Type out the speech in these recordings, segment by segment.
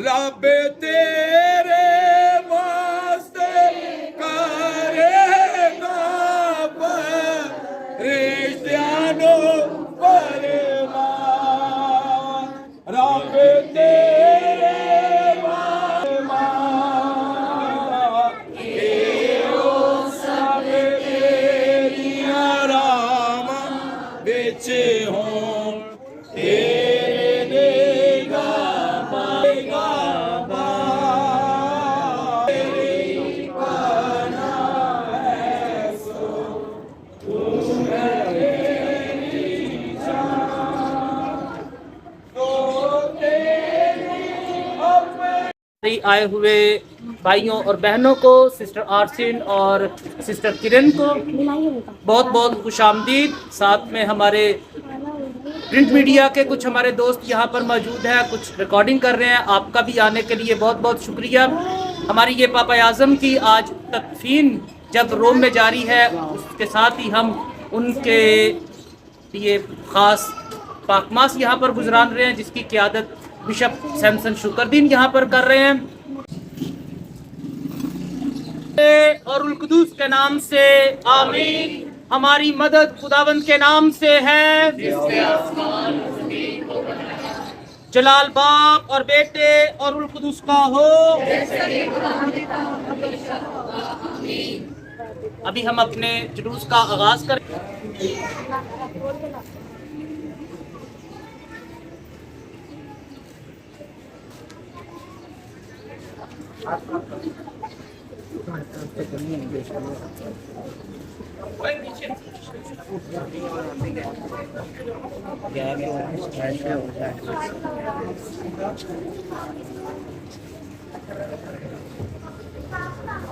رب تیرے واسطے کرے گا فرشتیانو فرمان رب تیرے واسطے سب تیری آرام بچ ہوں آئے ہوئے بھائیوں اور بہنوں کو، سسٹر آرسن اور سسٹر کرن کو بہت بہت خوش آمدید۔ ساتھ میں ہمارے پرنٹ میڈیا کے کچھ ہمارے دوست یہاں پر موجود ہیں، کچھ ریکارڈنگ کر رہے ہیں۔ آپ کا بھی آنے کے لیے بہت بہت شکریہ۔ ہماری یہ پاپا اعظم کی آج تدفین جب روم میں جاری ہے، اس کے ساتھ ہی ہم ان کے لیے خاص پاکماس یہاں پر گزران رہے ہیں، جس کی قیادت بشپ سیمسن شکردین یہاں پر کر رہے ہیں۔ اور القدوس کے نام سے آمین۔ ہماری مدد خداوند کے نام سے ہے، جلال باپ اور بیٹے اور القدس کا ہو۔ ابھی ہم اپنے جلوس کا آغاز کریں۔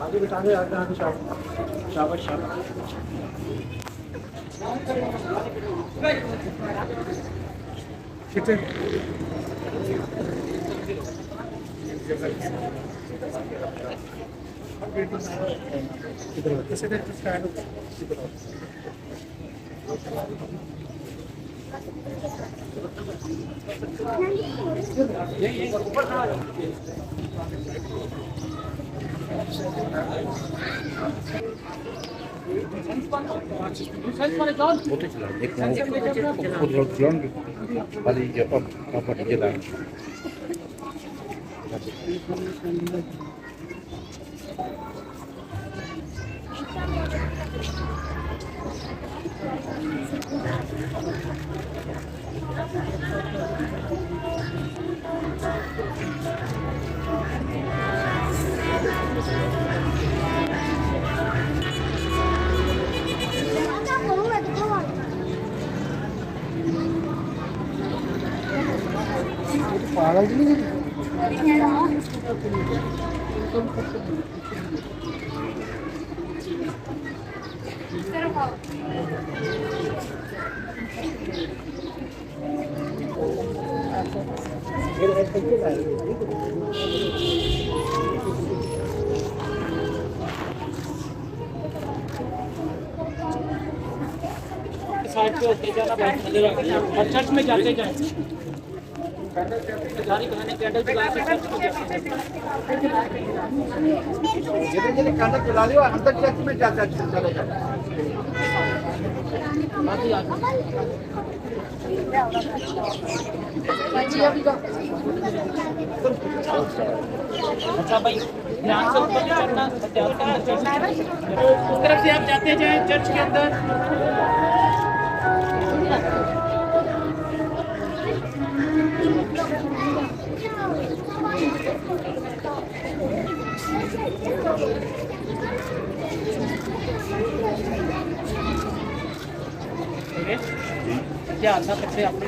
آگے بٹھا دے، آگے شاباش شاباش۔ سائڈ پہ ہوتے جانا، اور چرچ میں جاتے جائیں، ساری بہنیں کینڈل جلا کے چرچ میں جاتے ہیں۔ کینڈل جلا لیو، اندر چرچ میں جاتے چلے جائیں۔ اچھا بھائی، دھیان سے اوپر نہیں چڑھنا، اس طرف سے آپ جاتے جائیں چرچ کے اندر۔ کیا اللہ کرتے اپنے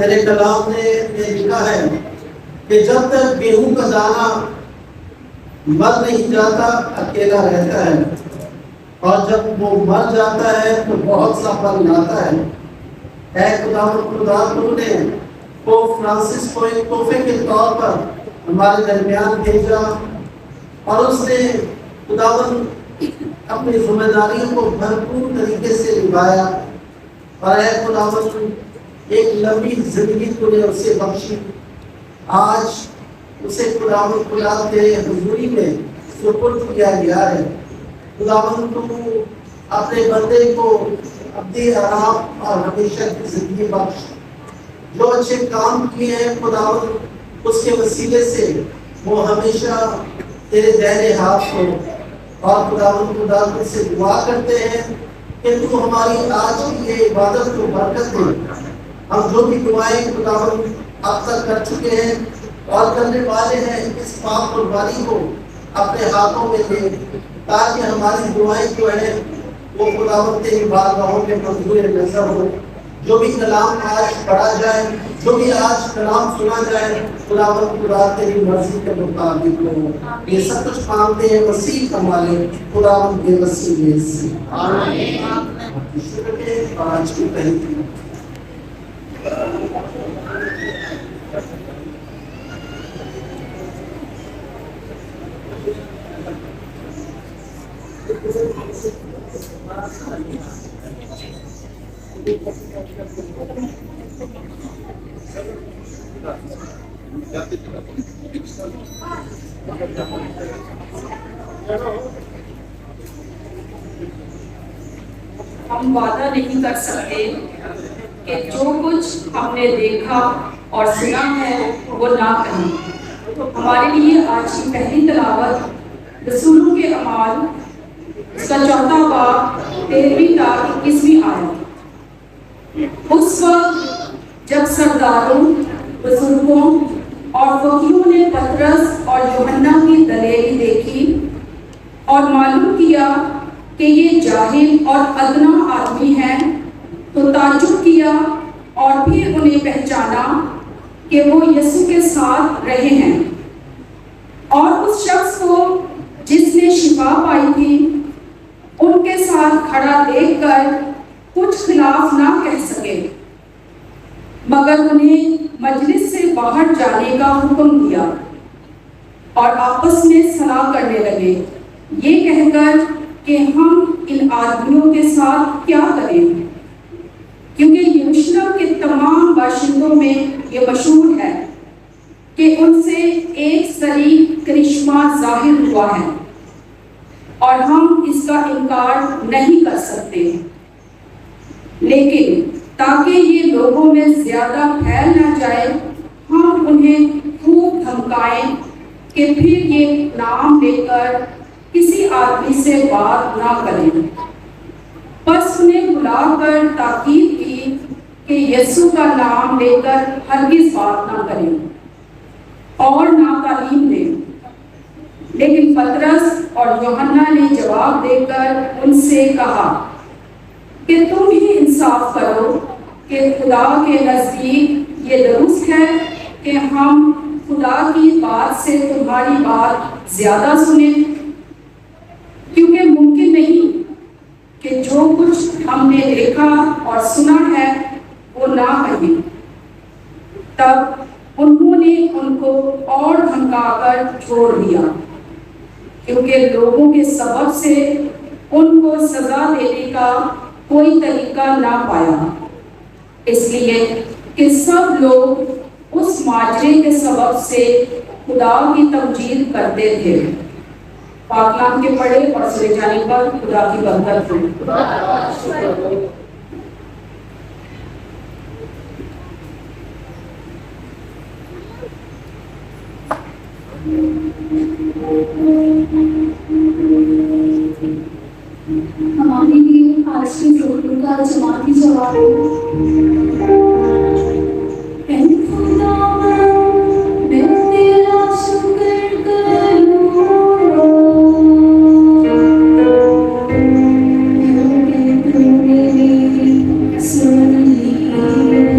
تیرے کلام نے لکھا ہے کہ جب تک گیہوں کا دانہ مر نہیں جاتا اکیلا رہتا ہے، اور جب وہ مر جاتا ہے تو بہت سا پھل لاتا ہے۔ اے خدا تو نے پوپ فرانسس کو ایک تحفے کے طور پر ہمارے درمیان بھیجا، اور اس نے خداوند اپنی ذمہ داریوں کو بھرپور طریقے سے نبھایا، اور اے خداوند ایک لمبی زندگی تو نے اسے بخشی۔ آج اسے خداوند خدا کے حضوری میں سپرد کیا گیا ہے۔ خداوند تو اپنے بندے کو اپنی آرام اور ہمیشہ کی زندگی بخش۔ جو اچھے کام کیے ہیں خداوند اس کے وسیلے سے وہ ہمیشہ تیرے دائرے ہاتھ ہو، اور خداوند خدا تجھ سے دعا کرتے ہیں کہ تو ہماری آج کی یہ عبادت کو برکت دے۔ ہم جو بھی دعائیں خداوند اب تک کر چکے ہیں اور کرنے والے ہیں، اس پاک قربانی کو اپنے ہاتھوں میں لے، تاکہ ہماری دعائیں جو ہیں وہ خداوند تیری بارگاہوں میں منظور نظر ہو۔ جو بھی کلام آج پڑھا جائے، جو بھی آج کلام سنا جائے، خداوند خدا تیری مرضی کے مطابق ہو۔ یہ سب کچھ مانگتے ہیں مسیح ہمارے خداوند کے وسیلے سے، آمین۔ شکر ہے آج کی پہلی ہم وعدہ نہیں کر سکتے کہ جو کچھ ہم نے دیکھا اور سنا ہے وہ نہ کہیں۔ ہمارے لیے آج کی پہلی تلاوت رسولوں کے اعمال اس کا 4واں باب 13ویں تا 21ویں آیت۔ اس وقت جب سرداروں، بزرگوں اور فقیہوں نے پطرس اور یوحنا کی دلیری دیکھی اور معلوم کیا کہ یہ جاہل اور ادنا آدمی ہیں، تو تعجب کیا اور پھر انہیں پہچانا کہ وہ یسوع کے ساتھ رہے ہیں، اور اس شخص کو جس نے شفا پائی تھی ان کے ساتھ کھڑا دیکھ کر کچھ خلاف نہ کہہ سکے، مگر انہیں مجلس سے باہر جانے کا حکم دیا، اور آپس میں صلاح کرنے لگے یہ کہہ کر کہ ہم ان آدمیوں کے ساتھ کیا کریں، کیونکہ یروشلم کے تمام باشندوں میں یہ مشہور ہے کہ ان سے ایک سری کرشمہ ظاہر ہوا ہے، اور ہم اس کا انکار نہیں کر سکتے، لیکن تاکہ یہ لوگوں میں زیادہ پھیل نہ جائے ہم انہیں خوب دھمکائیں کہ پھر یہ نام لے کر کسی آدمی سے بات نہ کریں۔ پس انہیں بلا کر تاکید کی کہ یسوع کا نام لے کر ہرگز بات نہ کریں اور نہ تعلیم دیں۔ لیکن پطرس اور یوحنا نے جواب دے کر ان سے کہا کہ تم ہی انصاف کرو کہ خدا کے نزدیک یہ درست ہے کہ ہم خدا کی بات سے تمہاری بات زیادہ سنیں، کیونکہ ممکن نہیں کہ جو کچھ ہم نے دیکھا اور سنا ہے وہ نہ کہیں۔ تب انہوں نے ان کو اور دھمکا کر چھوڑ دیا، کیونکہ لوگوں کے سبب سے ان کو سزا دینے کا کوئی طریقہ نہ پایا، اس لیے کہ سب لوگ اس ماجرے کے سبب سے خدا کی تمجید کرتے تھے۔ پاک کلام کے پڑھے اور سنے جانے پر خدا کی برکت ہو۔ ہمارے لیے آج کے پروگرام کا جماعتی جواب اے خدا میں تیرا شکر کروں، کیونکہ تو میری سن لی ہے۔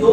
2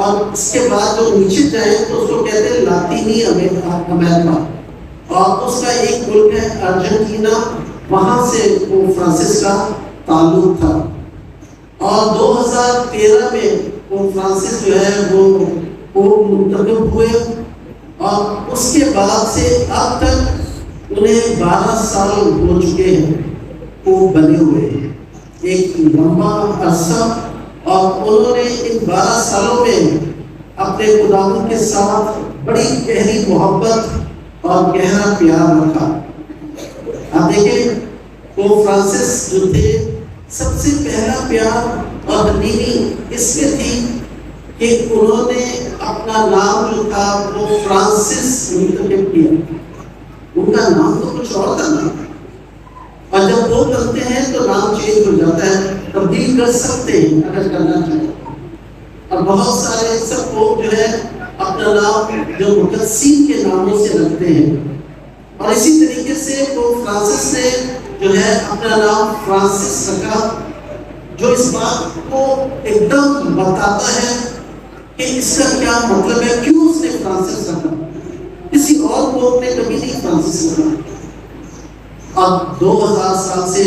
اور اس کے بعد جو نیچے جائیں تو اس کو کہتے ہیں لاطینی امریکہ، اور اس کا ایک ملک ہے ارجنٹینا، وہاں سے پوپ فرانسس کا تعلق تھا۔ اور 2013 میں پوپ فرانسس جو ہے وہ پوپ منتخب ہوئے، اور اس کے بعد سے اب تک انہیں 12 سال ہو چکے ہیں پوپ بنے ہوئے ہیں، ایک لمبا عرصہ۔ اور انہوں نے ان 12 سالوں میں اپنے خداوند کے ساتھ بڑی گہری محبت اور گہرا پیار رکھا۔ آپ دیکھیں پوپ فرانسس جو تھے، سب سے پہلا پیار اور دلیری اس میں تھی کہ انہوں نے اپنا نام جو تھا وہ فرانسس منتخب کیا۔ ان کا نام تو کچھ اور تھا نا، اور جب وہ بنتے ہیں تو نام چینج ہو جاتا ہے، تبدیل کر سکتے ہیں اگر کرنا چاہیں۔ اور بہت سارے سب لوگ جو ہے اپنا نام جو مقدسین کے ناموں سے رکھتے ہیں، اور اسی طریقے سے وہ فرانسس نے جو ہے اپنا نام فرانسس رکھا، جو اس بات کو ایک دم بتاتا ہے کہ اس کا کیا مطلب ہے، کیوں اس نے فرانسس رکھا۔ کسی اور لوگ نے کبھی نہیں فرانسس رکھا۔ اب 2000 سال سے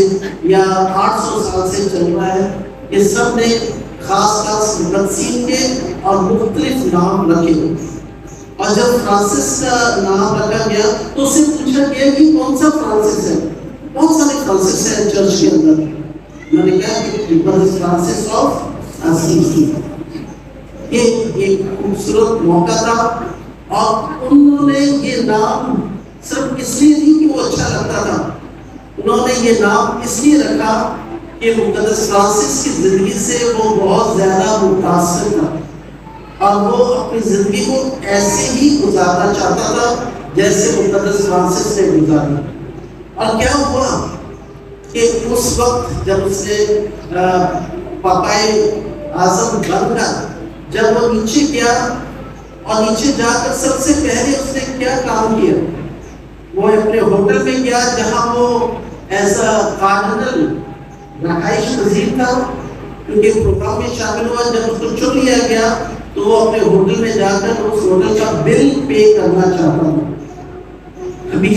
یا 800 سال سے چل رہا ہے، یہ سب نے خاص خاص مقدسین کے اور مختلف نام رکھے، اور جب فرانسس کا نام رکھا گیا تو اسے پوچھا گیا کہ کون سا فرانسس ہے۔ بہت سارے فرانسس ہیں چرچ کے اندر، میں نے کہا کہ فرانسس آف اسیسی۔ یہ ایک خوبصورت موقع تھا، اور انہوں نے یہ نام صرف اس لیے نہیں کہ وہ اچھا لگتا تھا، انہوں نے یہ نام اس لیے رکھا کہ مقدس فرانسس کی زندگی سے وہ بہت زیادہ متاثر تھا، اور وہ اپنی زندگی کو ایسے ہی گزارنا چاہتا تھا جیسے مقدس فرانسس نے گزارا۔ اور کیا ہوا کہ اس وقت جب اس نے پاپائے اعظم بن کر جب وہ نیچے گیا، اور نیچے جا کر سب سے پہلے اس نے کیا کام کیا، وہ اپنے ہوٹل میں گیا جہاں وہ ایسا کارڈنل رہائش پذیر تھا، کیونکہ پروگرام میں شامل ہوا۔ جب اس کو چن لیا گیا تو وہ اپنے ہوٹل میں جا کر اس ہوٹل کا بل پے کرنا چاہتا تھا۔ کبھی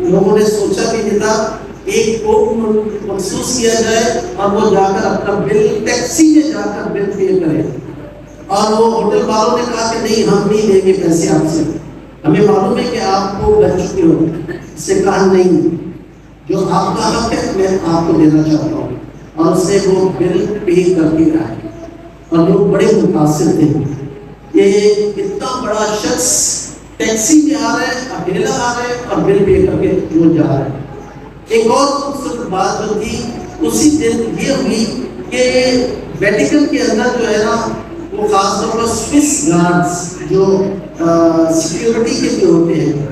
لوگوں نے سوچا بھی نہیں تھا ایک کو مخصوص کیا جائے اور وہ جا کر اپنا بل ٹیکسی میں جا کر بل پے کرے، اور وہ ہوٹل والوں نے کہا کہ نہیں، ہم نہیں لیں گے پیسے آپ سے، ہمیں معلوم ہے کہ آپ کو بن چکے ہو۔ اس سے کہا نہیں، جو آپ کا حق ہے میں آپ کو دینا چاہتا ہوں، اور اس نے وہ بل پے کر کے آئے، اور لوگ بڑے متاثر تھے۔ یہ اتنا بڑا شخص ٹیکسی میں آ رہا ہے، اکیلا آ رہا ہے، اور بل پے کر کے وہ جا رہا ہے۔ ایک اور خوبصورت بات جو تھی اسی دن یہ ہوئی کہ ویٹیکن کے اندر جو ہے نا، وہ خاص طور پر سوئس گارڈز جو سیکیورٹی کے لیے ہوتے ہیں،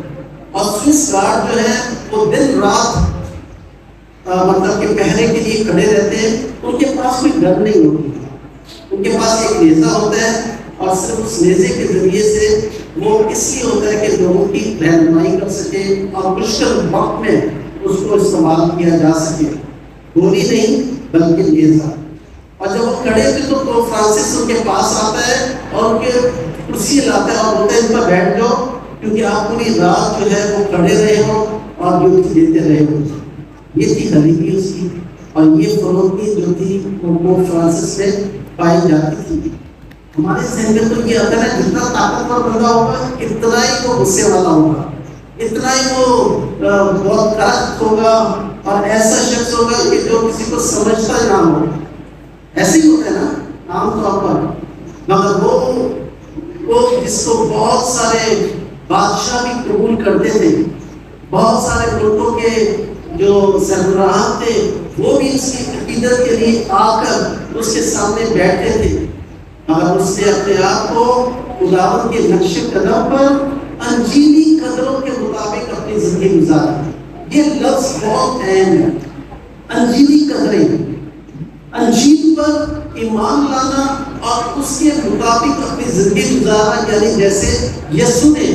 اور سوئس گارڈ جو ہے وہ دن رات مطلب کہ پہرے کے لیے کھڑے رہتے ہیں۔ ان کے پاس کوئی گن نہیں ہوتی، ان کے پاس ایک نیزہ ہوتا ہے، اور صرف اس نیزے کے ذریعے سے وہ اس لیے ہوتا ہے کہ لوگوں کی رہنمائی کر سکے، اور مشکل وقت میں اس کو استعمال کیا جا سکے، گولی نہیں بلکہ نیزہ۔ اور جب وہ کھڑے تھے تو فرانسس ان کے پاس آتا ہے اور ان کے کرسی لاتا ہے اور بولتا ہے ان پر بیٹھ جاؤ، کیونکہ آپ پوری رات جو ہے وہ کھڑے رہے ہو اور ڈیوٹی دیتے رہے ہو۔ یہ تھی غریبی اس کی، اور یہ فروغی جو تھی وہ فرانسس میں پائی جاتی تھی۔ ہمارے ذہن میں تو یہ آتا ہے جتنا طاقتور بندہ ہوگا اتنا ہی وہ غصے والا ہوگا، اتنا ہی وہ بہت کرخت ہوگا، اور ایسا شخص ہوگا کہ جو کسی کو سمجھتا نہ ہو۔ ایسے ہی ہوتا ہے نا عام طور پر، مگر وہ جس کو بہت سارے بادشاہ بھی قبول کرتے تھے، بہت سارے ملکوں کے جو سربراہ تھے وہ بھی اس کی عقیدت کے لیے آ کر اس کے سامنے بیٹھتے تھے، مگر اس نے اپنے آپ کو خداوند کے نقش قدم پر انجیلی قدروں کے مطابق اپنی زندگی گزاری۔ یہ لفظ بہت اہم ہے، انجیلی قدریں، انجیل پر ایمان لانا اور اس کے مطابق اپنی زندگی گزارنا، یعنی جیسے یسوع نے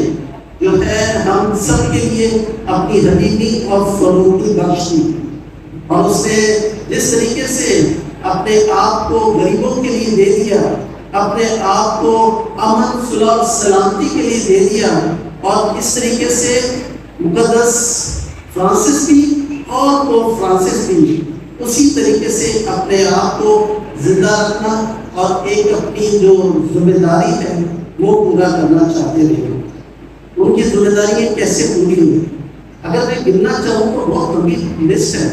جو ہے ہم سب کے لیے اپنی حبیبی اور فروغی بخش دی، اور اس نے جس طریقے سے اپنے آپ کو غریبوں کے لیے دے دیا، اپنے آپ کو امن صلح اور سلامتی کے لیے دے دیا، اور اس طریقے سے مقدس فرانسس بھی اور پوپ فرانسس بھی اسی طریقے سے اپنے آپ کو زندہ رکھنا اور ایک اپنی جو ذمہ داری ہے وہ پورا کرنا چاہتے رہے۔ ان کی ذمہ داریاں کیسے پوری ہوئی؟ اگر میں گننا چاہوں تو بہت لمبی لسٹ ہے۔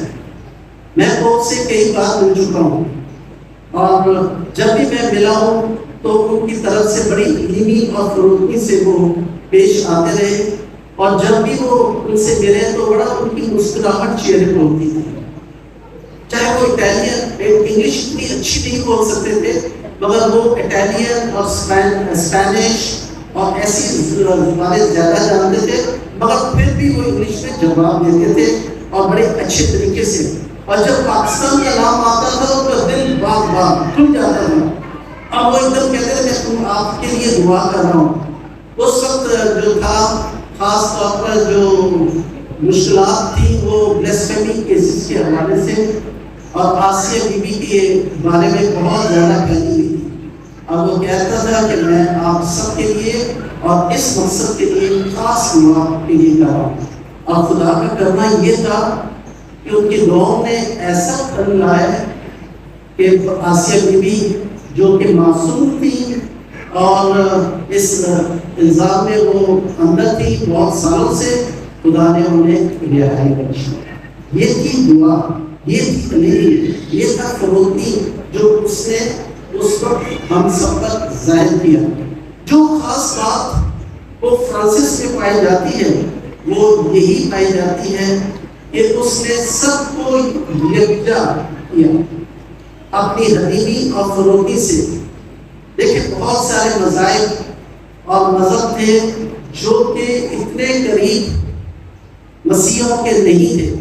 میں پوپ سے کئی بار مل چکا ہوں، اور جب بھی میں ملا ہوں تو ان کی طرف سے بڑی علمی اور فروغی سے وہ پیش آتے رہے، اور جب بھی وہ ان سے ملے تو بڑا ان کی مسکراہٹ چہرے پر ہوتی تھی۔ چاہے وہ اٹیلین، انگلش اتنی اچھی نہیں بول سکتے تھے، مگر وہ اٹیلین اور اسپینش اور ایسی زبانیں زیادہ جانتے تھے، مگر پھر بھی وہ انگلش میں جواب دیتے تھے اور بڑے اچھے طریقے سے۔ اور جب پاکستان کا نام آتا تھا تو دل باغ باغ کھل جاتا تھا، اب وہ ایک دم کہتے تھے میں آپ کے لیے دعا کر رہا ہوں۔ اس وقت جو تھا خاص طور پر جو مشکلات تھی وہ بلیسفیمی کیسز کے حوالے سے، اور آسیہ بی بی کے بارے میں بہت زیادہ پھیلی ہوئی تھی، اور وہ کہتا تھا کہ میں آپ سب کے لیے اور اس مقصد کے لیے خاص دعا کے لیے کر رہا ہوں۔ اور خدا کا کرنا یہ تھا کہ ان کی دعاؤں نے ایسا پھل لایا کہ آسیہ بی بی جو کہ معصوم تھی اور اس الزام میں وہ اندر تھی بہت سالوں سے، خدا نے انہیں رہائی بخشی۔ یہ تھی دعا، یہ تھی تلیل، یہ تھا فروغی جو اس نے اس وقت ہم سب پر ظاہر کیا۔ جو خاص بات وہ فرانسس میں پائی جاتی ہے وہ یہی پائی جاتی ہے کہ اس نے سب کو یکجا کیا اپنی حلیمی اور فروغی سے۔ دیکھیں بہت سارے مذاہب اور مذہب تھے جو کہ اتنے قریب مسیحیوں کے نہیں تھے،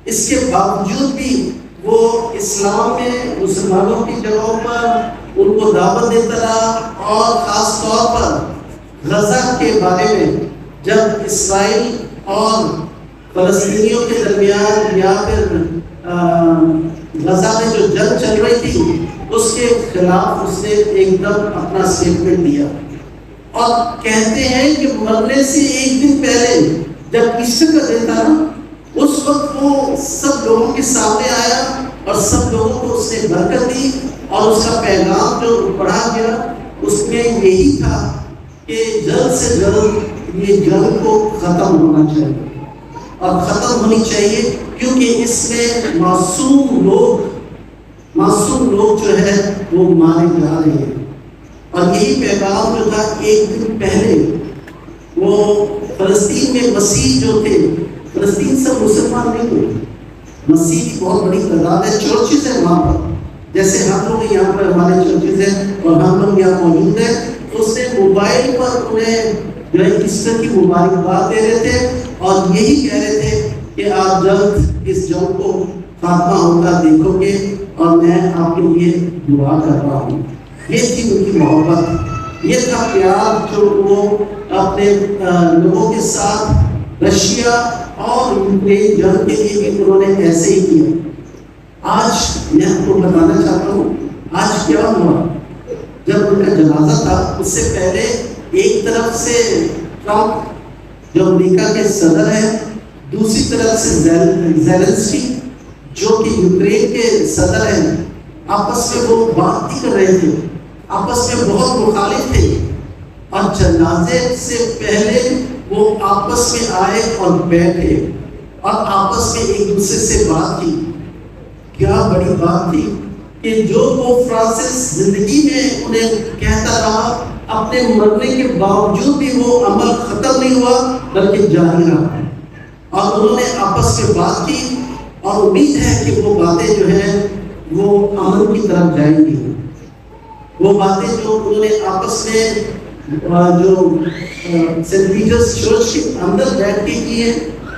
اس کے باوجود بھی وہ اسلام میں مسلمانوں کی جگہوں پر ان کو دعوت دیتا رہا، اور خاص طور پر غزہ کے بارے میں جب اسرائیل اور فلسطینیوں کے درمیان یا پھر غزہ میں جو جنگ چل رہی تھی اس کے خلاف اس نے ایک دم اپنا اسٹیٹمنٹ دیا، اور کہتے ہیں کہ مرنے سے ایک دن پہلے جب ایسٹر کا دن تھا اس وقت وہ سب لوگوں کے سامنے آیا اور سب لوگوں کو اس نے برکت دی، اور اس کا پیغام جو پڑھا گیا اس میں یہی تھا کہ جلد سے جلد یہ جنگ کو ختم ہونا چاہیے، اور ختم ہونی چاہیے کیونکہ اس میں معصوم لوگ جو ہے وہ مارے جا رہے ہیں۔ اور یہی پیغام جو تھا ایک دن پہلے وہ فلسطین میں مسیح جو تھے، فلسطین سب مسلمان نہیں ہوئے، مسیح کی بہت بڑی تعداد ہے، چرچز ہیں وہاں پر، جیسے ہم لوگ یہاں پر ہمارے چرچز ہیں اور ہم لوگ یہاں موجود ہیں۔ تو اس نے موبائل پر انہیں جو ہے ایسٹر کی مبارکباد دے رہے تھے اور یہی کہہ رہے تھے کہ آپ جلد اس جنگ کو خاتمہ ہوتا دیکھو گے اور میں آپ کے لیے دعا کر رہا ہوں۔ یہ تھی ان کی محبت، یہ تھا پیار جو وہ اپنے لوگوں کے ساتھ رشیا اور یوکرین جنگ کے لیے بھی انہوں نے ایسے ہی کیا۔ آج میں آپ کو بتانا چاہتا ہوں آج کیا ہوا۔ جب ان کا جنازہ تھا اس سے پہلے ایک طرف سے ٹرمپ جو امریکہ کے صدر ہیں، دوسری طرف سے زیلنسکی جو کہ یوکرین کے صدر ہیں، آپس میں وہ بات ہی کر رہے تھے، آپس میں بہت مخالف تھے، اور جنازے سے پہلے وہ آپس میں آئے اور بیٹھے اور آپس میں ایک دوسرے سے بات کی۔ کیا بڑی بات تھی کہ جو وہ فرانسس زندگی میں انہیں کہتا رہا، اپنے مرنے کے باوجود بھی وہ عمل ختم نہیں ہوا بلکہ جاری رہا، اور انہوں نے آپس میں بات کی، اور امید ہے کہ وہ باتیں جو ہیں وہ عمل کی طرف جائیں گی۔ وہ باتیں جو انہوں نے آپس میں جو سینٹ پیٹرز چرچ کے اندر بیٹھ کے کی ہے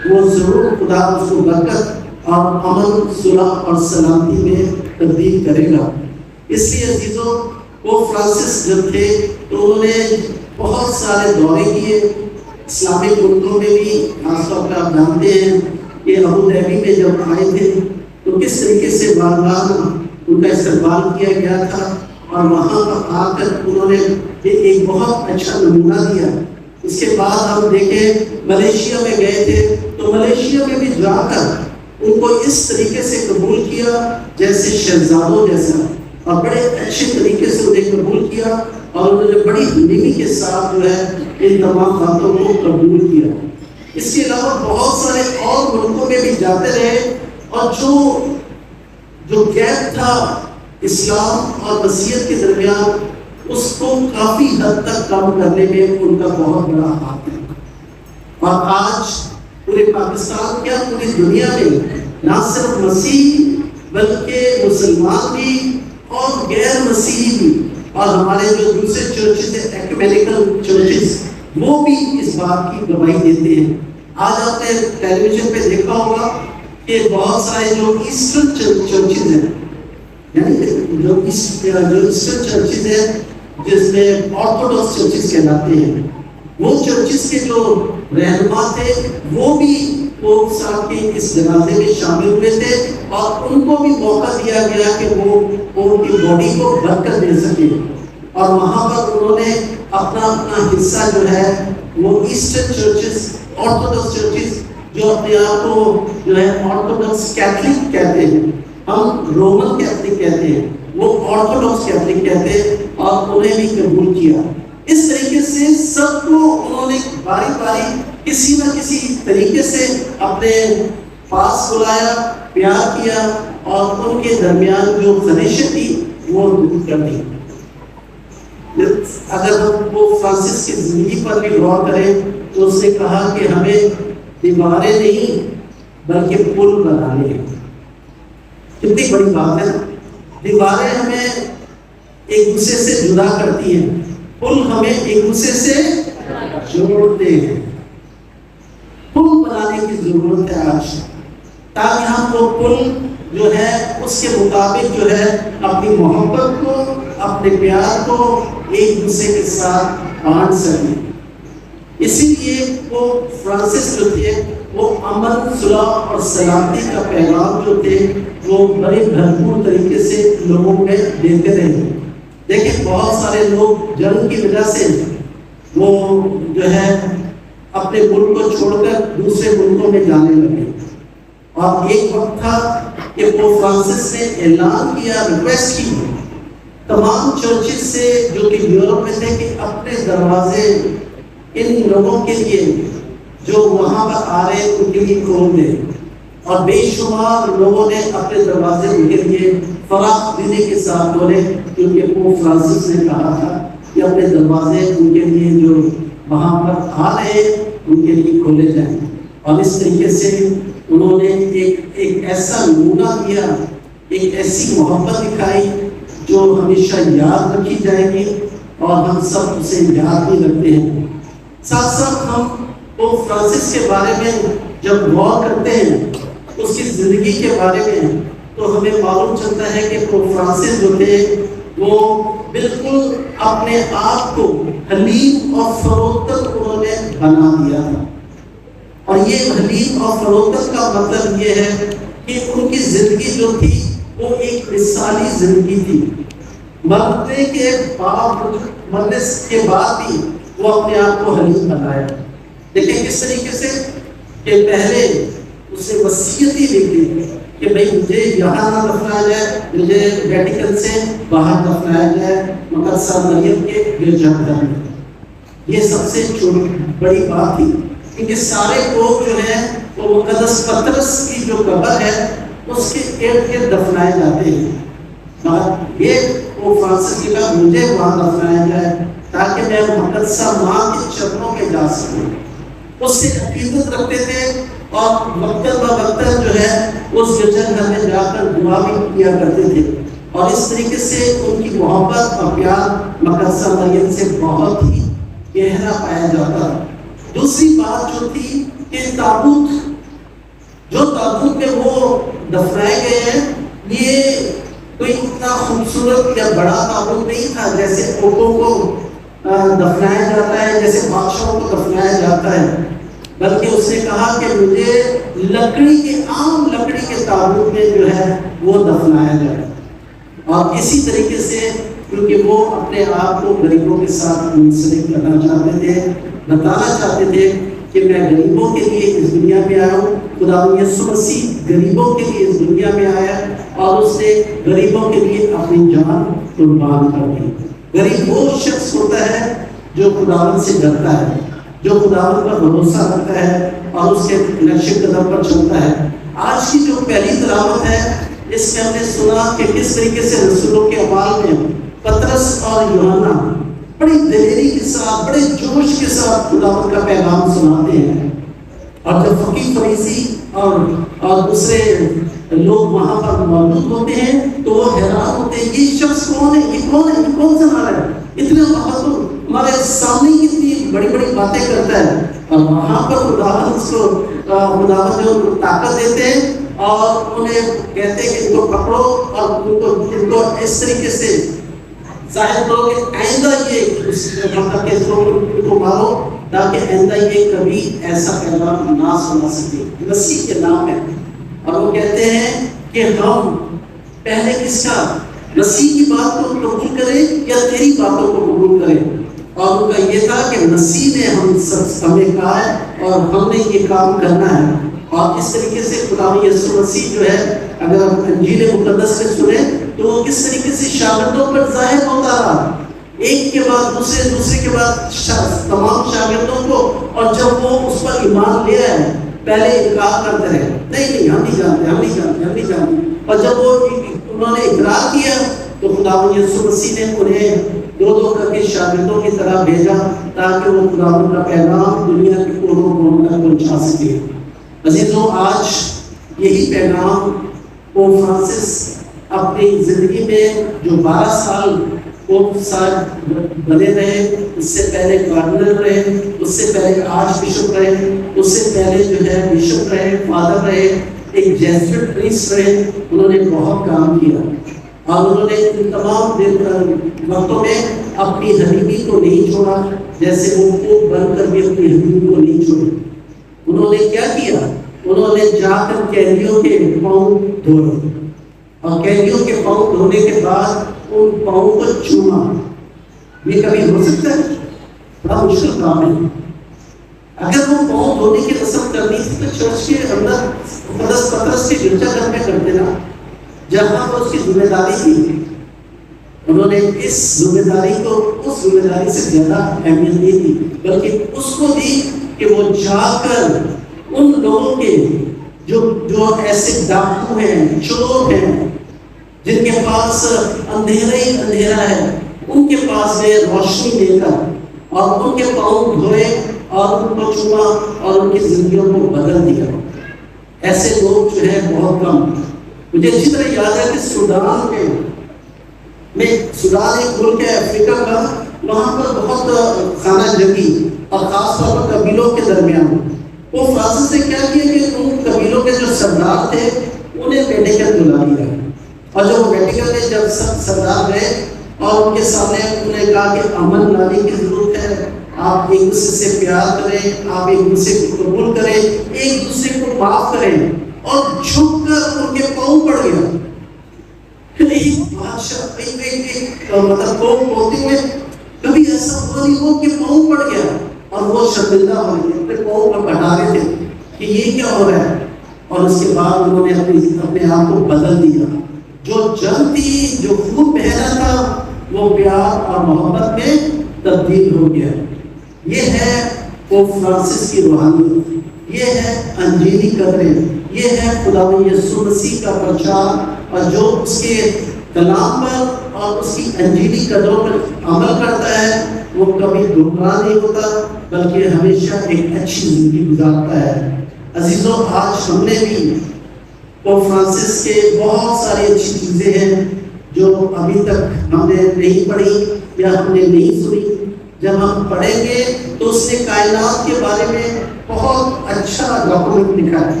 وہ ضرور خدا اس کو برکت اور امن صلح اور سلامتی میں تبدیل کرے گا۔ اس لیے عزیزوں وہ فرانسس جب تھے تو انہوں نے بہت سارے دورے کیے اسلامک ملکوں میں بھی، خاص طور پر آپ جانتے ہیں کہ ابو ظہبی میں جب آئے تھے تو کس طریقے سے بار بار ان کا استقبال کیا گیا تھا، اور وہاں پر آ کر انہوں نے ایک بہت اچھا نمونہ دیا۔ اس کے بعد ہم دیکھیں ملیشیا میں گئے تھے، تو ملیشیا میں بھی جا کر ان کو اس طریقے سے قبول کیا جیسے شہزادوں جیسا، اور بڑے اچھے طریقے سے انہیں قبول کیا، اور انہوں نے بڑی ہمت کے ساتھ جو ہے ان تمام باتوں کو قبول کیا۔ اس کے علاوہ بہت سارے اور ملکوں میں بھی جاتے رہے، اور جو گیپ تھا اسلام اور مسیحیت کے درمیان، اس کو کافی حد تک کم کرنے میں ان کا بہت بڑا ہاتھ ہے۔ اور آج پورے پاکستان کیا پوری دنیا میں نہ صرف مسیح بلکہ مسلمان بھی اور غیر مسیحی بھی، اور ہمارے جو دوسرے چرچز ہیں ایکومینیکل چرچز، وہ بھی اس بات کی گواہی دیتے ہیں۔ آج آپ نے ٹیلی ویژن پہ دیکھا ہوگا کہ بہت سارے جو ایسٹرن چرچز ہیں، یعنی جو ایسٹرن چرچز ہیں جس میں آرتھوڈاکس چرچز کہلاتے ہیں، وہ چرچز کے جو رہنما تھے وہ بھی پوپ صاحب کے اس جنازے میں شامل ہوئے تھے، اور ان کو بھی موقع دیا گیا کہ وہ ان کی باڈی کو برکت دے سکے، اور وہاں پر انہوں نے اپنا حصہ جو ہے وہ ایسٹرن چرچز، آرتھوڈاکس چرچز جو اپنے آپ کو جو ہے آرتھوڈاکس کیتھولک کہتے ہیں، ہم رومن کیتھولک کہتے ہیں، وہ آرتھوڈاکس کیتھولک کہتے ہیں، اور انہیں بھی قبول کیا۔ اس طریقے سے سب کو انہوں نے باری باری کسی نہ کسی طریقے سے اپنے پاس بلایا، پیار کیا، اور ان کے درمیان جو خلیشت تھی وہ دور کر دی۔ اگر ہم وہ فرانسس کی زندگی پر بھی غور کریں تو اس نے کہا کہ ہمیں دیواریں نہیں بلکہ پل بنانے ہیں۔ کتنی بڑی بات ہے، دیواریں ہمیں ایک دوسرے سے جدا کرتی ہیں، پل ہمیں ایک دوسرے سے جوڑتے ہیں۔ پل بنانے کی ضرورت ہے آج، تاکہ ہم وہ پل جو ہے اس کے مطابق جو ہے اپنی محبت کو، اپنے پیار کو ایک دوسرے کے ساتھ بانٹ سکیں۔ اسی لیے وہ فرانسس جو تھے وہ امن، صلح اور سلامتی کا پیغام جو تھے وہ بڑے بھرپور طریقے سے لوگوں میں دیتے رہے۔ دیکھیں بہت سارے لوگ جنگ کی وجہ سے وہ جو ہے اپنے ملک کو چھوڑ کر دوسرے ملکوں میں جانے لگے، اور ایک وقت تھا کہ پوپ فرانسس نے اعلان کیا، ریکویسٹ کی تمام چرچز سے جو کہ یورپ میں تھے کہ اپنے دروازے ان لوگوں کے لیے جو وہاں پر آ رہے ہیں ان کے لیے کھول دیں، اور بے شمار لوگوں نے اپنے دروازے ان کے لیے فراخ دینے کے ساتھ کھولے، کیونکہ پوپ فرانسس نے کہا تھا کہ اپنے دروازے ان کے لیے جو وہاں پر آ رہے ہیں ان کے لیے کھولے جائیں۔ اور اس طریقے سے انہوں نے ایک ایسا نمونہ دیا، ایک ایسی محبت دکھائی جو ہمیشہ یاد رکھی جائے گی، اور ہم سب اسے یاد بھی رکھتے ہیں۔ ساتھ ساتھ ہم پوپ فرانسس کے بارے میں جب غور کرتے ہیں، اس کی زندگی کے بارے میں، تو ہمیں معلوم چلتا ہے کہ پوپ فرانسس جو تھے وہ بالکل اپنے آپ کو حلیم اور فروتن انہوں نے بنا دیا تھا، اور یہ حلیم اور فروتن کا مطلب یہ ہے کہ ان کی زندگی جو تھی وہ ایک مثالی زندگی تھی۔ مرنے کے بعد بھی وہ اپنے آپ کو حلیم بنایا۔ دیکھیں کس طریقے سے کہ پہلے اسے وصیت ہی لکھی کہ بھئی مجھے یہاں نہ دفنایا جائے، مجھے ویٹیکن سے باہر دفنایا جائے، مقدسہ مریم کے گرجا گھر میں۔ یہ سب سے بڑی بات تھی، کیونکہ سارے لوگ جو ہیں وہ مقدس پطرس کی جو قبر ہے اس کے ارد گرد دفنائے جاتے ہیں، مگر یہ وہ فرانسس کی کہا مجھے وہاں دفنایا جائے تاکہ میں مقدسہ ماں کے چرنوں میں جا سکوں۔ اس سے عقیدت رکھتے تھے، اور وقتاً بوقتاً جو ہے اس گرجا گھر میں جا کر دعا بھی کیا کرتے تھے، اور اس طریقے سے ان کی محبت اور پیار مقدسہ مریم سے بہت ہی گہرا پایا جاتا۔ دوسری بات جو تھی کہ تابوت میں وہ دفنائے گئے ہیں، یہ کوئی اتنا خوبصورت یا بڑا تابوت نہیں تھا جیسے پوپوں کو دفنایا جاتا ہے، جیسے بادشاہوں کو دفنایا جاتا ہے، بلکہ اس نے کہا کہ مجھے عام لکڑی کے تابوت میں جو ہے وہ دفنایا جائے۔ اور اسی طریقے سے کیونکہ وہ اپنے آپ کو غریبوں کے ساتھ منسلک کرنا چاہتے تھے، بتانا چاہتے تھے کہ میں غریبوں کے لیے اس دنیا میں آیا ہوں۔ خدا یسوع مسیح غریبوں کے لیے اس دنیا میں آیا اور اس نے غریبوں کے لیے اپنی جان قربان کر دی۔ غریب وہ شخص ہوتا ہے جو خداوند سے ڈرتا ہے، جو خداوند پر بھروسہ رکھتا ہے اور اس کے نقش قدم پر چلتا ہے۔ آج کی جو پہلی تلاوت ہے اس میں ہم نے سنا کہ کس طریقے سے رسولوں کے اعمال میں پطرس اور یوحنا بڑی دلیری کے ساتھ، بڑے جوش کے ساتھ خداوند کا پیغام سناتے ہیں، اور جب فقیہ فریسی اور دوسرے لوگ وہاں پر موجود ہوتے ہیں تو وہ حیران ہوتے ہیں، یہ شخص کون ہے، یہ کون سنا رہا ہے، اتنا بہادر ہمارے سامنے کتنی بڑی بڑی باتیں کرتا ہے۔ اور وہاں پر خداوند جو طاقت دیتے ہیں اور انہیں کہتے ہیں کہ ان کو پکڑو اور ان کو اس طریقے سے ظاہر کرو کہ آئندہ یہ کو مارو تاکہ آئندہ یہ کبھی ایسا پیغام نہ سنا سکے، مسیح کے نام ہے۔ اور وہ کہتے ہیں کہ ہم پہلے کس کا، مسیح کی بات کو قبول کریں یا تیری باتوں کو قبول کریں؟ اور ان کا یہ تھا کہ مسیح نے ہمیں کہا ہے اور ہم نے یہ کام کرنا ہے۔ اور اس طریقے سے خدا یسوع مسیح جو ہے، اگر ہم انجیل مقدس میں سنیں تو وہ کس طریقے سے شاگردوں پر ظاہر ہوتا رہا، ایک کے بعد دوسرے کے بعد تمام شاگردوں کو، اور جب وہ اس پر ایمان لے آئے پہلے انکار کرتے رہے، نہیں ہم نہیں جانتے، اور جب وہ انہوں نے اقرار کیا تو خداوند یسوع مسیح نے انہیں دو کر کے شاگردوں کی طرح بھیجا تاکہ وہ خداوند کا پیغام دنیا کے کونے کونے تک پہنچا سکے۔ عزیزوں، آج یہی پیغام پوپ فرانسس اپنی زندگی میں جو 12 سال پوپ صاحب بنے رہے، اس سے پہلے کارڈنل رہے، اس سے پہلے آرچ بشپ رہے، اس سے پہلے جو ہے بشپ رہے، فادر رہے، ایک جیسوٹ پرسٹ رہے، انہوں نے بہت کام کیا اور انہوں نے ان تمام وقتوں میں اپنی حبیبی کو نہیں چھوڑا، جیسے وہ پوپ بن کر بھی اپنی حبیبی کو نہیں چھوڑے۔ انہوں نے کیا کیا؟ انہوں نے جا کر قیدیوں کے پاؤں دھوئے اور قیدیوں کے پاؤں دھونے کے بعد ان پاؤں کو چوما۔ یہ کبھی ہو سکتا ہے؟ بڑا مشکل کام ہے۔ اگر وہ پاؤں دھونے کی رسم کرنی تھی تو چرچ کے اندر مقدس پطرس کے گرجا گھر میں کرتے نا، جہاں پر اس کی ذمہ داری تھی۔ انہوں نے اس ذمہ داری کو اس ذمہ داری سے زیادہ اہمیت نہیں دی، بلکہ اس کو دی کہ وہ جا کر ان لوگوں کے جو ایسے ڈاکو ہیں، چور ہیں، جن کے پاس اندھیرا ہی اندھیرا ہے، ان کے پاس میں روشنی لے کر اور ان کے پاؤں دھوئے اور ان کو چوما اور ان کی زندگیوں کو بدل دیا۔ ایسے لوگ جو ہے بہت کم۔ مجھے اچھی طرح یاد ہے کہ سودان میں سودان ایک ملک ہے افریقہ کا، وہاں پر بہت خانہ جنگی اور خاص طور پر قبیلوں کے درمیان، وہ فرانسس نے کیا کیا کہ ان قبیلوں کے جو سردار تھے انہیں ویٹیکن بلا لیا، اور جب ویٹیکن میں جب سردار گئے اور ان کے سامنے انہوں نے کہا کہ امن لانے کی ضرورت ہے، آپ ایک دوسرے سے پیار کریں، آپ ایک دوسرے کو قبول کریں، ایک دوسرے کو معاف کریں، اور جھک کر ان کے پاؤں پڑ گیا۔ مطلب قوم ہوتے ہوئے کبھی ایسا ہوا نہیں ہو کہ پاؤں پڑ گیا اور وہ شرمندہ ہو گئے، اپنے پاؤں پر بٹا رہے تھے کہ یہ کیا ہو رہا ہے، اور اس کے بعد انہوں نے اپنے آپ کو بدل دیا۔ جو جنگ تھی، جو خون بہ رہا تھا، وہ پیار اور محبت میں تبدیل ہو گیا۔ یہ ہے پوپ فرانسس کی روحانیت، یہ ہے انجیلی قدریں، یہ ہے خداوند یسوع مسیح کا پرچار، اور جو اس کے کلام پر اور اس کی انجیلی قدروں پر عمل کرتا ہے وہ کبھی گمراہ نہیں ہوتا، بلکہ ہمیشہ ایک اچھی زندگی گزارتا ہے۔ عزیزوں، آج ہم نے بھی پوپ فرانسس کے بہت ساری اچھی چیزیں ہیں جو ابھی تک ہم نے نہیں پڑھی یا ہم نے نہیں سنی۔ جب ہم پڑھیں گے تو اس نے کائنات کے بارے میں بہت اچھا ڈاکومنٹ لکھا ہے،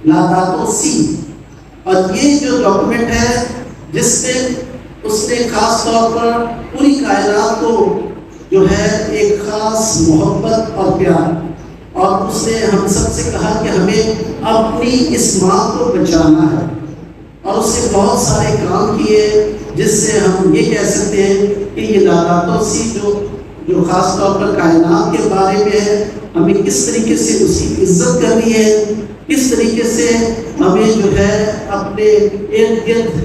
لاداتو سی، اور یہ جو ڈاکومنٹ ہے جس میں اس نے خاص طور پر پوری کائنات کو جو ہے ایک خاص محبت اور پیار، اور اس نے ہم سب سے کہا کہ ہمیں اپنی اس ماں کو بچانا ہے، اور اس نے بہت سارے کام کیے جس سے ہم یہ کہہ سکتے ہیں کہ یہ لاداتو سی جو خاص طور پر کائنات کے بارے میں ہے، ہمیں کس طریقے سے اس کی عزت کرنی ہے، کس طریقے سے ہمیں جو ہے اپنے ارد گرد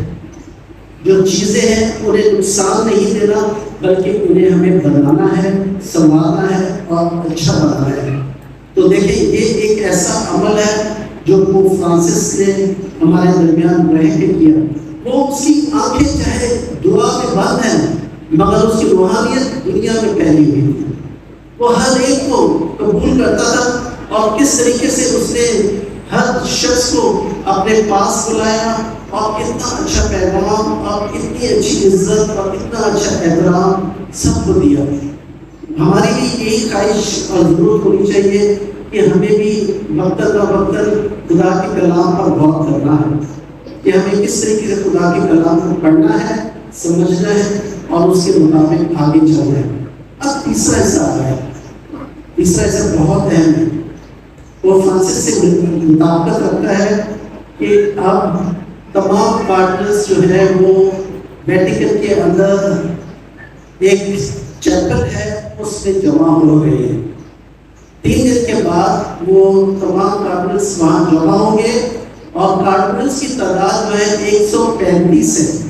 جو چیزیں ہیں انہیں نقصان نہیں دینا، بلکہ انہیں ہمیں بنانا ہے، سنوارنا ہے اور اچھا بنانا ہے۔ تو دیکھیں یہ ایک ایسا عمل ہے جو پوپ فرانسس نے ہمارے درمیان رہ کے کیا۔ وہ اس کی آنکھیں چاہے دعا میں بند ہیں مگر اس کی روحانیت دنیا میں پھیلی ہوئی تھی۔ وہ ہر ایک کو قبول کرتا تھا اور کس طریقے سے اس نے ہر شخص کو اپنے پاس بلایا اور کتنا اچھا پیغام اور کتنی اچھی عزت اور کتنا اچھا احترام سب کو دیا۔ ہماری بھی یہی خواہش اور ضرورت ہونی چاہیے کہ ہمیں بھی وقتاً فوقتاً خدا کے کلام پر غور کرنا ہے کہ ہمیں کس طریقے سے خدا کے کلام کو پڑھنا ہے، سمجھنا ہے اور اس کے مطابق آگے چلنا ہے۔ اب تیسرا حصہ آ رہا ہے۔ تیسرا حصہ بہت اہم ہے۔ وہ فرانسس سے مطابقت رکھتا ہے کہ اب تمام پارٹنرز جو ہے وہ ویٹیکن کے اندر ایک چیپل ہے اس میں جمع ہو گئے ہیں۔ 3 دن کے بعد وہ تمام کارڈنلز وہاں جمع ہوں گے اور کارڈنلز کی تعداد جو ہے 135 ہے۔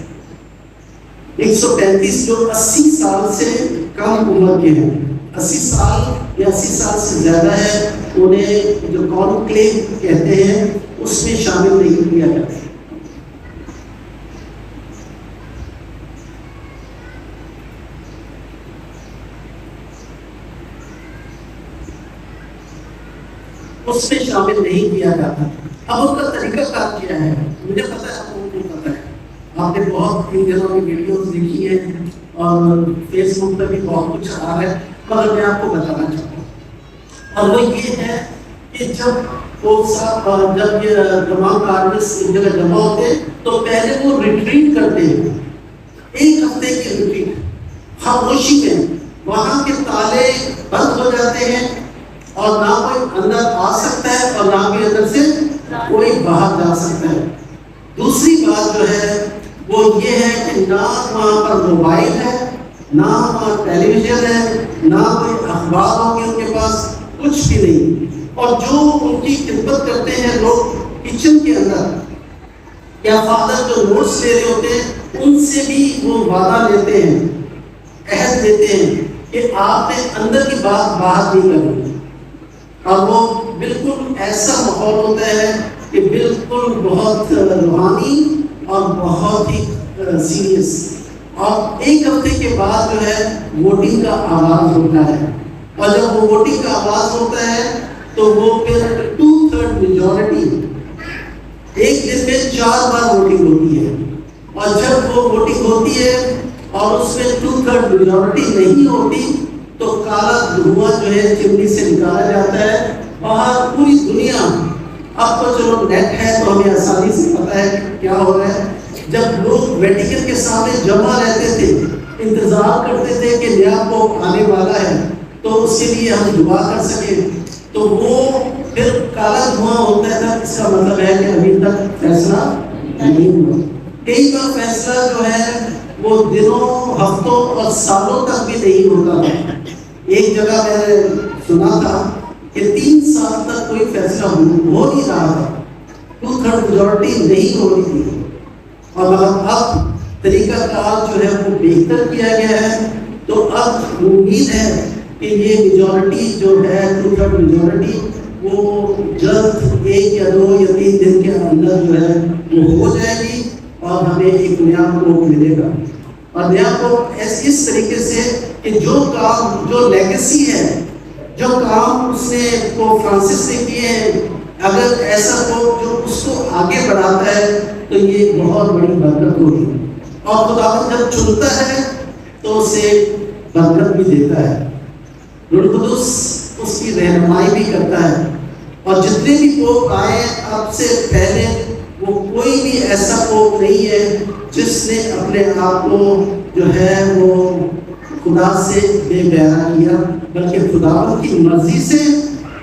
135 جو 80 سال سے کم عمر کے ہیں، 80 سال یا 80 سال سے زیادہ ہے، انہیں جو کانکلیو کہتے ہیں اس میں شامل نہیں کیا جاتا۔ اس میں شامل نہیں کیا جاتا۔ اب اس کا طریقہ کار کیا ہے مجھے پتہ ہے، آپ کو نہیں پتہ ہے۔ آپ نے بہت ان دنوں کی ویڈیوز دیکھی ہیں اور فیس بک پہ بھی بہت کچھ آ رہا ہے، مگر میں آپ کو بتانا چاہتا ہوں، اور وہ یہ ہے کہ جب وہ صاحب جب یہ تمام کارڈنلز ایک جگہ جمع ہوتے ہیں تو پہلے وہ ریٹریٹ کرتے ہیں، 1 ہفتے کی ریٹریٹ خاموشی میں۔ وہاں کے تالے بند ہو جاتے ہیں اور نہ کوئی اندر آ سکتا ہے اور نہ بھی اندر سے کوئی باہر جا سکتا ہے۔ دوسری بات جو ہے وہ یہ ہے کہ نہ وہاں پر موبائل ہے، نہ وہاں ٹیلی ویژن ہے، نہ کوئی اخبار ہوں گے ان کے پاس، کچھ بھی نہیں۔ اور جو ان کی خدمت کرتے ہیں لوگ کچن کے اندر یا فادر جو نوٹس لے رہے ہوتے ہیں ان سے بھی وہ وعدہ لیتے ہیں، عہد دیتے ہیں کہ آپ نے اندر کی بات باہر نہیں کرنی۔ اور وہ بالکل ایسا ماحول ہوتا ہے کہ بالکل بہت روحانی اور بہت ہی سیریس۔ اور 1 ہفتے کے بعد جو ہے ووٹنگ کا آغاز ہوتا ہے، اور جب وہ ووٹنگ کا آغاز ہوتا ہے تو وہ پھر 2/3 میجورٹی، 1 دن میں 4 بار ووٹنگ ہوتی ہے، اور جب وہ ووٹنگ ہوتی ہے اور اس میں 2/3 میجورٹی نہیں ہوتی تو کالا دھواں جو ہے چمنی سے نکالا جاتا ہے۔ اور پوری دنیا، اب تو چلو نیٹ ہے تو ہمیں آسانی سے پتہ ہے کہ کیا ہو رہا ہے۔ جب لوگ ویٹیکن کے سامنے جمع رہتے تھے، انتظار کرتے تھے کہ نیا پوپ آنے والا ہے تو اس کے لیے ہم دعا کر سکیں، تو وہ پھر کالا دھواں ہوتا تھا، اس کا مطلب ہے کہ ابھی تک فیصلہ نہیں ہوا۔ کئی بار فیصلہ جو ہے وہ دنوں، ہفتوں اور سالوں تک بھی نہیں ہوتا تھا۔ ایک جگہ میں نے سنا تھا کہ 3 سال تک کوئی فیصلہ ہو نہیں رہا تھا، 2/3 میجورٹی نہیں ہو رہی تھی۔ اور اب طریقہ کار جو ہے وہ بہتر کیا گیا ہے، تو اب امید ہے کہ یہ میجورٹی جو ہے 2/3 میجورٹی وہ جلد 1 یا 2 یا 3 دن کے اندر جو ہے وہ ہو جائے گی اور ہمیں ایک نیا پوپ ملے گا۔ اور نیا پوپ اس طریقے سے کہ جو کام، جو لیگیسی ہے، جو کام اس نے پوپ فرانسس نے کیے ہیں، اگر ایسا پوپ جو اس کو آگے بڑھاتا ہے تو یہ بہت بڑی برکت ہوگی۔ اور خداوند جب چنتا ہے تو اسے برکت بھی دیتا ہے، روح القدس اس کی رہنمائی بھی کرتا ہے۔ اور جتنے بھی پوپ آئے اب سے پہلے وہ کوئی بھی ایسا پوپ نہیں ہے جس نے اپنے آپ کو جو ہے وہ خدا سے بے بیرا کیا، بلکہ خداوند کی مرضی سے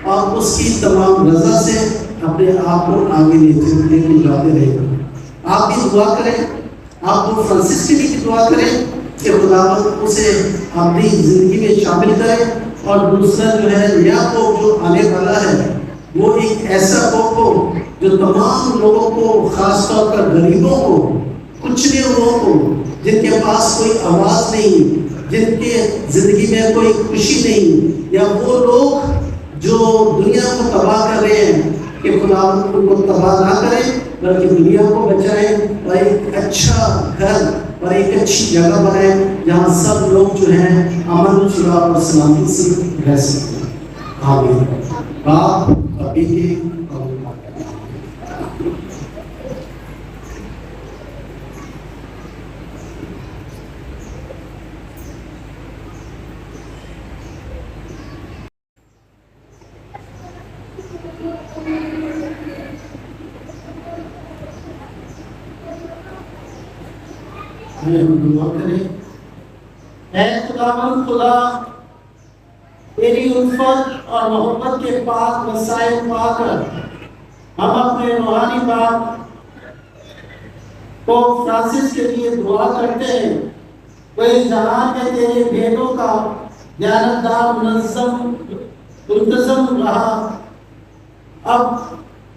اور اس کی تمام رضا سے اپنے آپ کو آگے لے کے جاتے رہے۔ آپ بھی دعا کریں, آپ وہ فرانسس کے لیے بھی دعا کریں کہ خداوند اسے اپنی زندگی میں شامل کرے, اور دوسرا جو ہے نیا پوپ جو آنے والا ہے وہ ایک ایسا پوپ ہو جو تمام لوگوں کو, خاص طور پر غریبوں کو, کچھ لوگوں کو جن کے پاس کوئی آواز نہیں, جن کے زندگی میں کوئی خوشی نہیں, یا وہ لوگ جو دنیا کو تباہ کر رہے ہیں, کہ خداوند ان کو تباہ نہ کرے بلکہ دنیا کو بچائے اور ایک اچھا گھر اور ایک اچھی جگہ بنائے جہاں سب لوگ جو ہیں امن شرح اور سلامتی سے رہ سکتے ہیں. آمین. باپ اور بیٹے اور دعا کریں. اے خداوند خدا, تیری الفت اور محبت کے پاک وسائل پا کر ہم اپنے روحانی باپ پوپ فرانسس کے لیے دعا کرتے ہیں. وہ اس جہان میں تیرے بھیدوں کا دیانتدار منتظم رہا, اب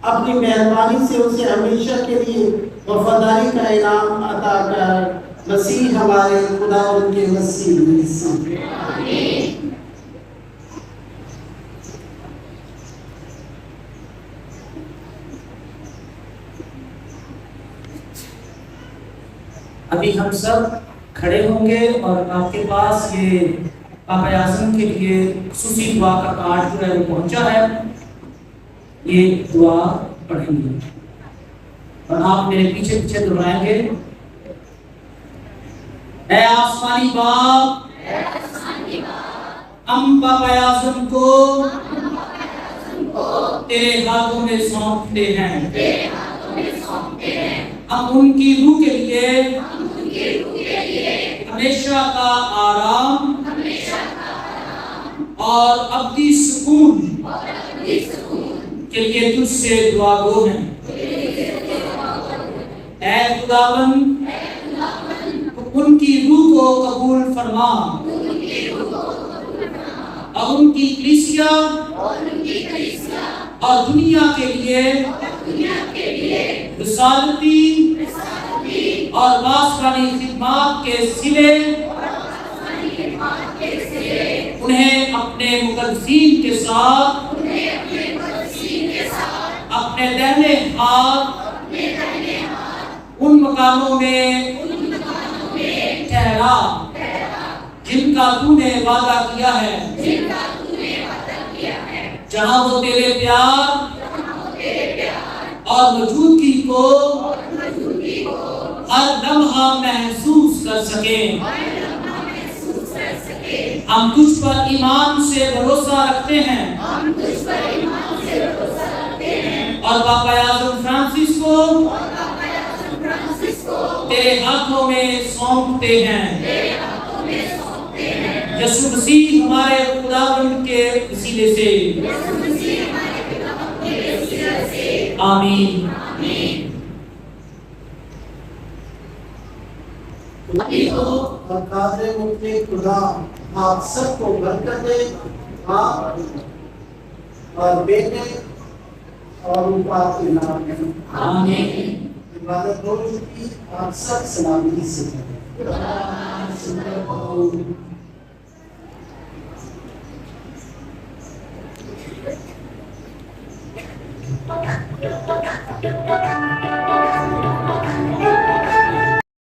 اپنی مہربانی سے اسے ہمیشہ کے لیے وفاداری کا انعام عطا کر. مسیح ہمارے خداوند کے مسیح عیسی. ابھی ہم سب کھڑے ہوں گے اور آپ کے پاس یہ پاپا اعظم کے لیے خصوصی دعا کا کارڈ جو ہے وہ پہنچا ہے, یہ دعا پڑھیں گے اور آپ میرے پیچھے پیچھے دہرائیں گے. اے آسمانی باپ, ہم پاپا اعظم کو تیرے ہاتھوں میں سونپتے ہیں. ہم ان کی روح کے لیے ہمیشہ کا آرام اور ابدی سکون کے لیے تجھ سے دعا گو ہیں. اے خداوند, ان کی روح کو قبول فرما اور ان کی کلیسیا اور دنیا کے لیے رسالتی اور واسطانی خدمات کے سلے انہیں اپنے مقدسین کے ساتھ اپنے دہنے ہاتھ ان مقاموں میں ٹھہرا جن کا تو نے وعدہ کیا ہے, جہاں وہ تیرے پیار اور موجودگی کو ہر لمحہ محسوس کر سکیں. ہم تجھ پر ایمان سے بھروسہ رکھتے ہیں اور پاپا اعظم فرانسس کو تیرے ہاتھوں میں سونپتے ہیں. یسوع مسیح ہمارے خداوند کے وسیلے سے, آمین. اور قادر مطلق خدا آپ سب کو برکت دے, آپ اور بیٹے اور پاک کے نام میں آمین. عبادت ہو چکی, آپ سب سلامتی سے کریں.